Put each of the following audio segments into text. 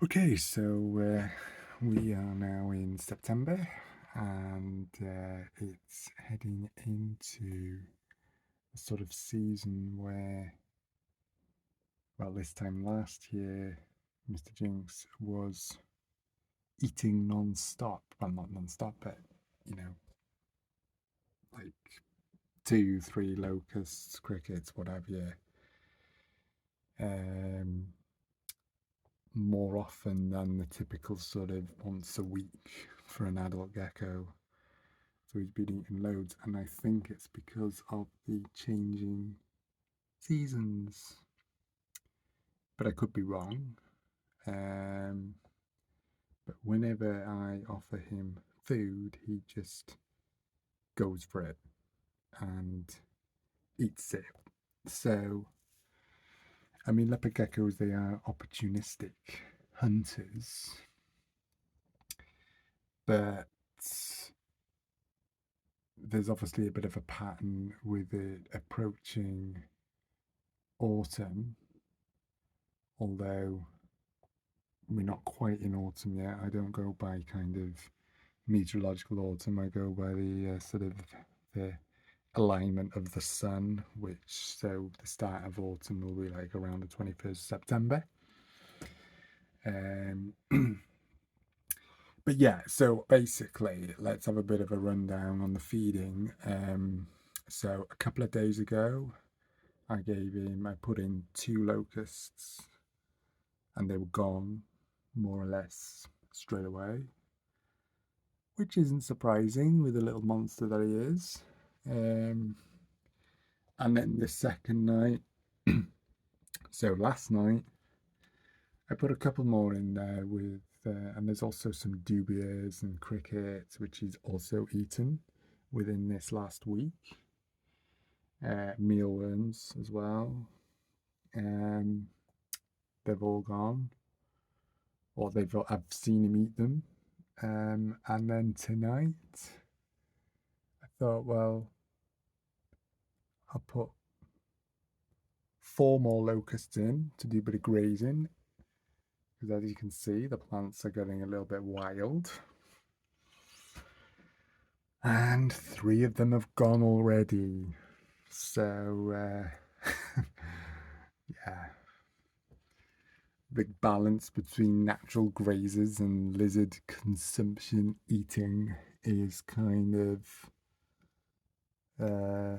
Okay, so we are now in September and it's heading into a sort of season where, well, this time last year, Mr. Jinx was eating non-stop. Well, not non-stop, but, you know, like two, three locusts, crickets, what have you, um, more often than the typical sort of once a week for an adult gecko. So he's been eating loads, and I think it's because of the changing seasons. But I could be wrong. Um, but whenever I offer him food, he just goes for it and eats it. So, I mean, leopard geckos, they are opportunistic hunters, but there's obviously a bit of a pattern with it approaching autumn, although we're not quite in autumn yet. I don't go by kind of meteorological autumn. I go by the sort of the alignment of the sun, which so the start of autumn will be like around the 21st September. Um, but yeah, so basically, let's have a bit of a rundown on the feeding. So a couple of days ago, I put in two locusts and they were gone more or less straight away, which isn't surprising with the little monster that he is. Um, and then the second night, so last night, I put a couple more in there and there's also some dubias and crickets, which he's also eaten within this last week. Mealworms as well. Um, they've all gone, or I've seen him eat them. And then tonight, I thought, well, I'll put four more locusts in to do a bit of grazing because, as you can see, the plants are getting a little bit wild. And three of them have gone already. So, yeah, the balance between natural grazers and lizard consumption eating is kind of uh,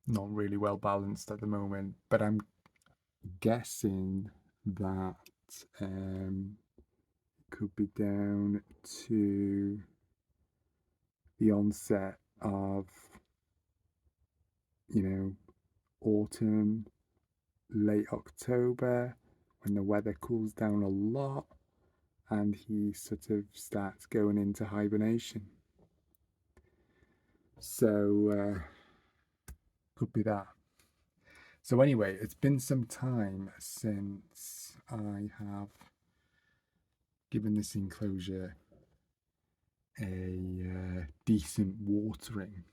not really well balanced at the moment. But I'm guessing that um, could be down to the onset of, autumn, late October, when the weather cools down a lot and he sort of starts going into hibernation. So, could be that. So, anyway, it's been some time since I have given this enclosure a decent watering.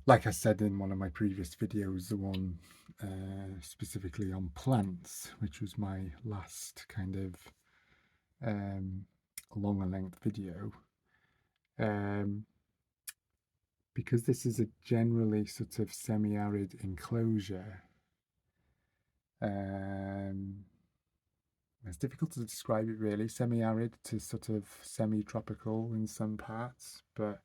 Like I said in one of my previous videos, the one specifically on plants, which was my last kind of longer length video, um, because this is a generally sort of semi-arid enclosure. It's difficult to describe it really. Semi-arid to sort of semi-tropical in some parts, but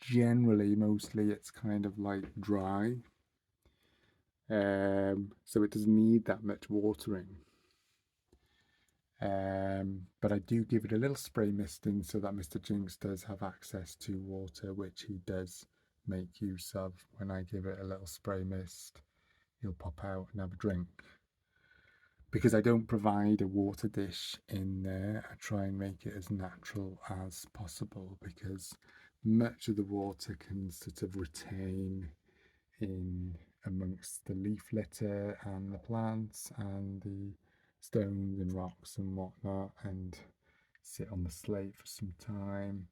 generally, mostly it's kind of like dry. So it doesn't need that much watering. But I do give it a little spray misting so that Mr. Jinx does have access to water, which he does make use of. When I give it a little spray mist, he'll pop out and have a drink. Because I don't provide a water dish in there, I try and make it as natural as possible because much of the water can sort of retain in amongst the leaf litter and the plants and the stones and rocks and whatnot and sit on the slate for some time.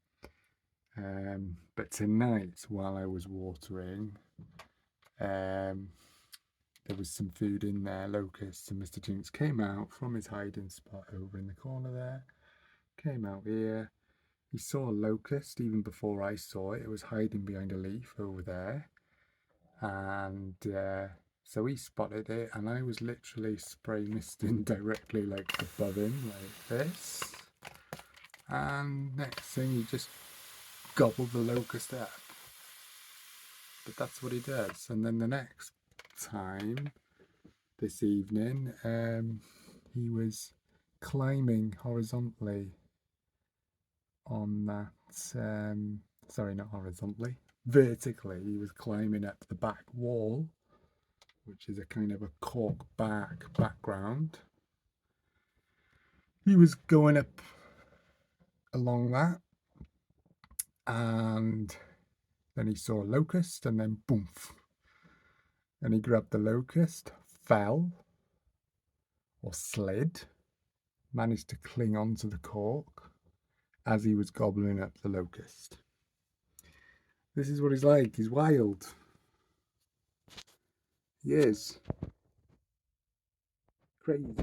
But tonight, while I was watering, um, there was some food in there, locusts, and Mr. Jinx came out from his hiding spot over in the corner there, came out here. He saw a locust even before I saw it. It was hiding behind a leaf over there. And so he spotted it, and I was literally spray misting directly like above him, like this. And next thing, he just gobbled the locust up. But that's what he does. And then the next time, this evening, he was climbing horizontally on that, sorry, not horizontally, vertically. He was climbing up the back wall, which is a kind of a cork background. He was going up along that, and then he saw a locust, and then boom, and he grabbed the locust, fell or slid, managed to cling onto the cork as he was gobbling up the locust. This is what he's like. He's wild. He is. Crazy.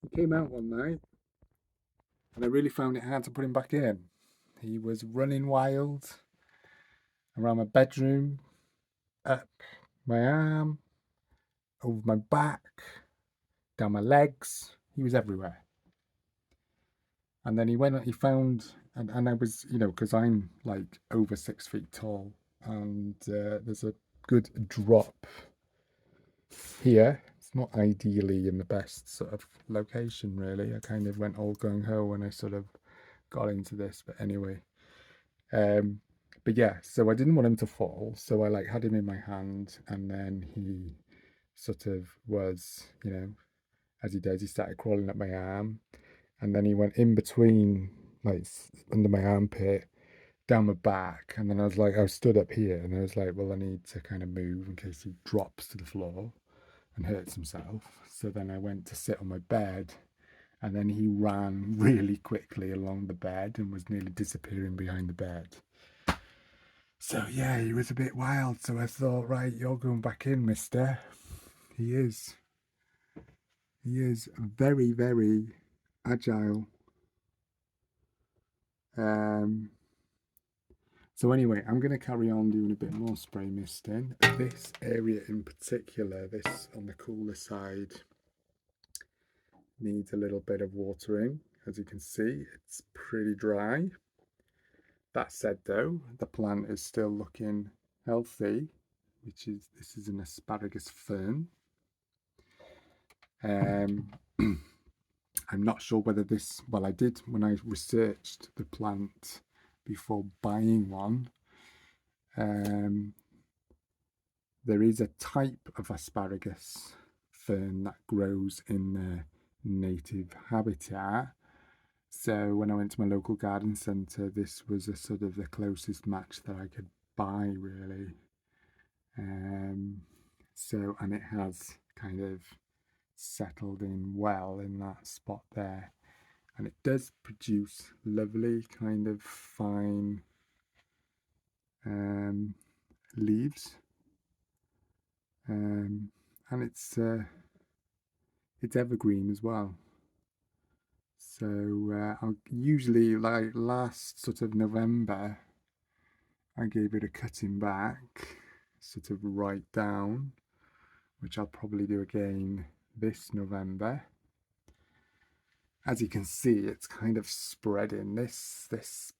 He came out one night, and I really found it hard to put him back in. He was running wild around my bedroom, up my arm, over my back, down my legs. He was everywhere. And then he found, and I was, because I'm like over 6 feet tall, and there's a good drop here. It's not ideally in the best sort of location, really. I kind of went all gung-ho when I sort of got into this, but anyway. But yeah, so I didn't want him to fall, so I like had him in my hand, and then he sort of was, as he does, he started crawling up my arm, and then he went in between, like under my armpit, down my back, and then I was stood up here, and I was like, well, I need to kind of move in case he drops to the floor and hurts himself. So then I went to sit on my bed, and then he ran really quickly along the bed and was nearly disappearing behind the bed. So yeah, he was a bit wild. So I thought, right, you're going back in, mister. He is very, very agile. So anyway, I'm going to carry on doing a bit more spray misting. This area in particular, this on the cooler side, needs a little bit of watering. As you can see, it's pretty dry. That said though, the plant is still looking healthy, this is an asparagus fern. I'm not sure whether this, well, I did when I researched the plant before buying one. There is a type of asparagus fern that grows in the native habitat. So when I went to my local garden centre, this was a sort of the closest match that I could buy, really. And it has kind of settled in well in that spot there, and it does produce lovely kind of fine leaves, and it's evergreen as well. So I'll usually, like last sort of November, I gave it a cutting back, sort of right down, which I'll probably do again this November. As you can see, it's kind of spreading. This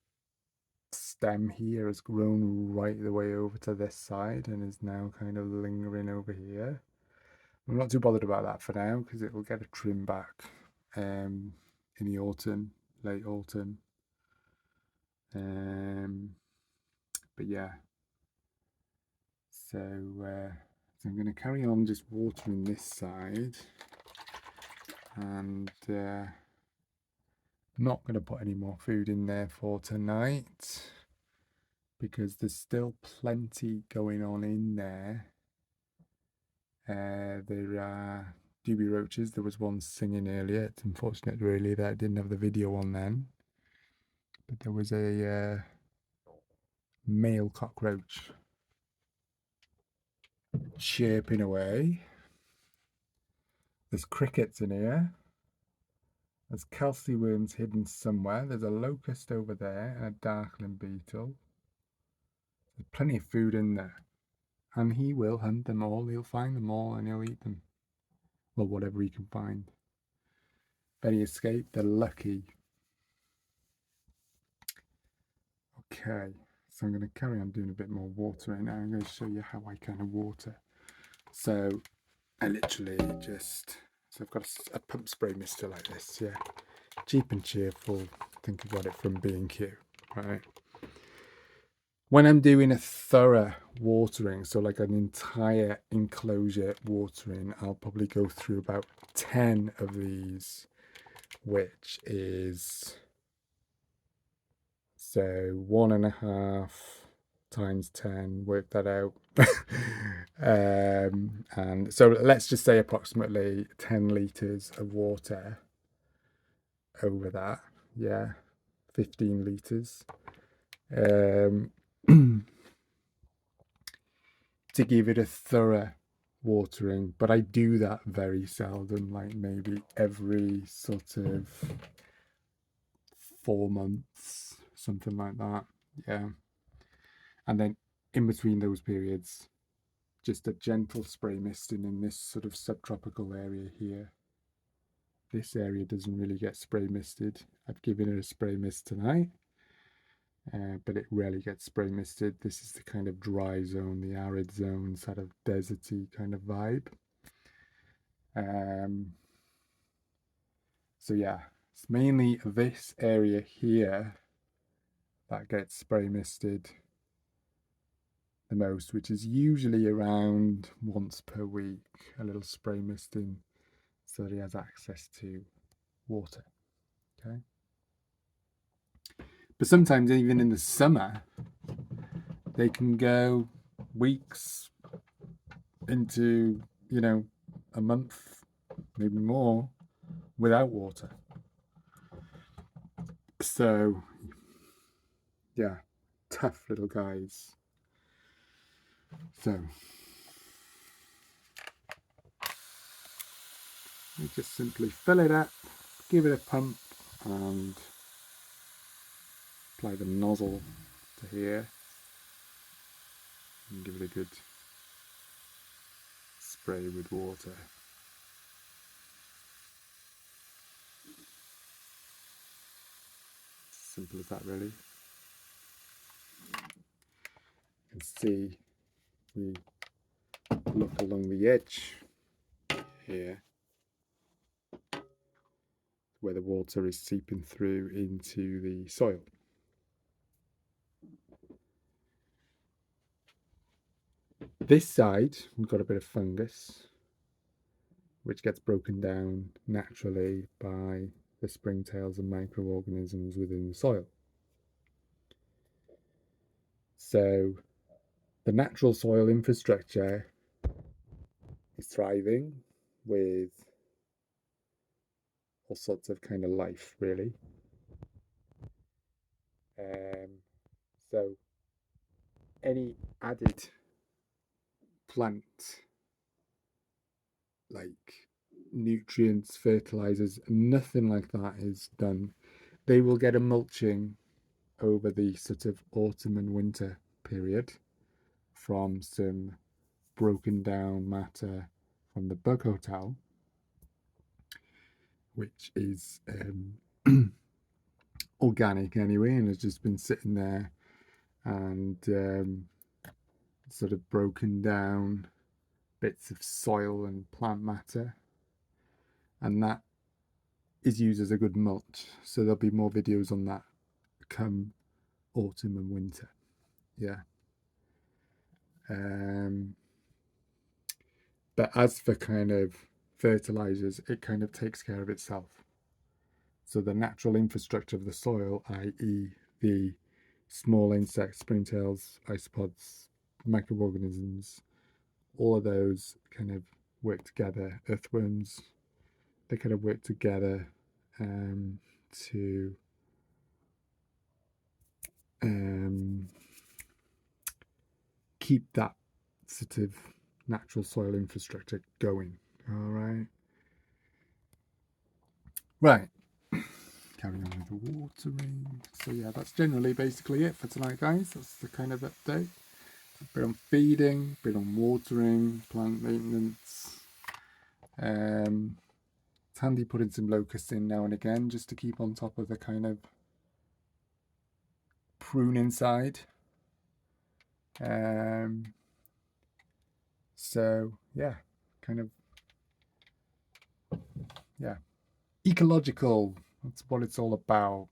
stem here has grown right the way over to this side and is now kind of lingering over here. I'm not too bothered about that for now because it will get a trim back in the autumn, late autumn. But yeah, so I'm going to carry on just watering this side, and not going to put any more food in there for tonight because there's still plenty going on in there. There are dubie roaches. There was one singing earlier. It's unfortunate really that I didn't have the video on then, but there was a male cockroach chirping away. There's crickets in here. There's Kelsey worms hidden somewhere. There's a locust over there and a darkling beetle. There's plenty of food in there. And he will hunt them all. He'll find them all and he'll eat them. Well, whatever he can find. If any escape, they're lucky. Okay, so I'm going to carry on doing a bit more watering now. I'm going to show you how I kind of water. So I literally just, so I've got a pump spray mister like this, yeah. Cheap and cheerful. Think I got it from B&Q, right? When I'm doing a thorough watering, so like an entire enclosure watering, I'll probably go through about 10 of these, which is, so 1.5 times 10, work that out. And so let's just say approximately 10 litres of water over that, yeah, 15 litres. To give it a thorough watering, but I do that very seldom, like maybe every sort of 4 months, something like that, yeah. And then in between those periods, just a gentle spray misting in this sort of subtropical area here. This area doesn't really get spray misted. I've given it a spray mist tonight, but it rarely gets spray misted. This is the kind of dry zone, the arid zone, sort of deserty kind of vibe. So yeah, it's mainly this area here that gets spray misted the most, which is usually around once per week, a little spray misting so that he has access to water. Okay. But sometimes even in the summer, they can go weeks into, you know, a month, maybe more, without water. So, yeah, tough little guys. So, you just simply fill it up, give it a pump, and apply the nozzle to here, and give it a good spray with water. Simple as that, really. You can see we look along the edge here where the water is seeping through into the soil. This side, we've got a bit of fungus, which gets broken down naturally by the springtails and microorganisms within the soil. So the natural soil infrastructure is thriving with all sorts of kind of life, really. So any added plant like nutrients, fertilizers, nothing like that is done. They will get a mulching over the sort of autumn and winter period from some broken down matter from the bug hotel, which is organic anyway, and has just been sitting there and sort of broken down bits of soil and plant matter, and that is used as a good mulch. So there'll be more videos on that come autumn and winter. Yeah. But as for kind of fertilizers, it kind of takes care of itself. So the natural infrastructure of the soil, i.e. the small insects, springtails, isopods, microorganisms, all of those kind of work together, earthworms, they kind of work together to keep that sort of natural soil infrastructure going. All right. Right. Carry on with the watering. So yeah, that's generally basically it for tonight, guys. That's the kind of update. A bit on feeding, a bit on watering, plant maintenance. It's handy putting some locusts in now and again just to keep on top of the kind of pruning side. So yeah, kind of, yeah, ecological. That's what it's all about.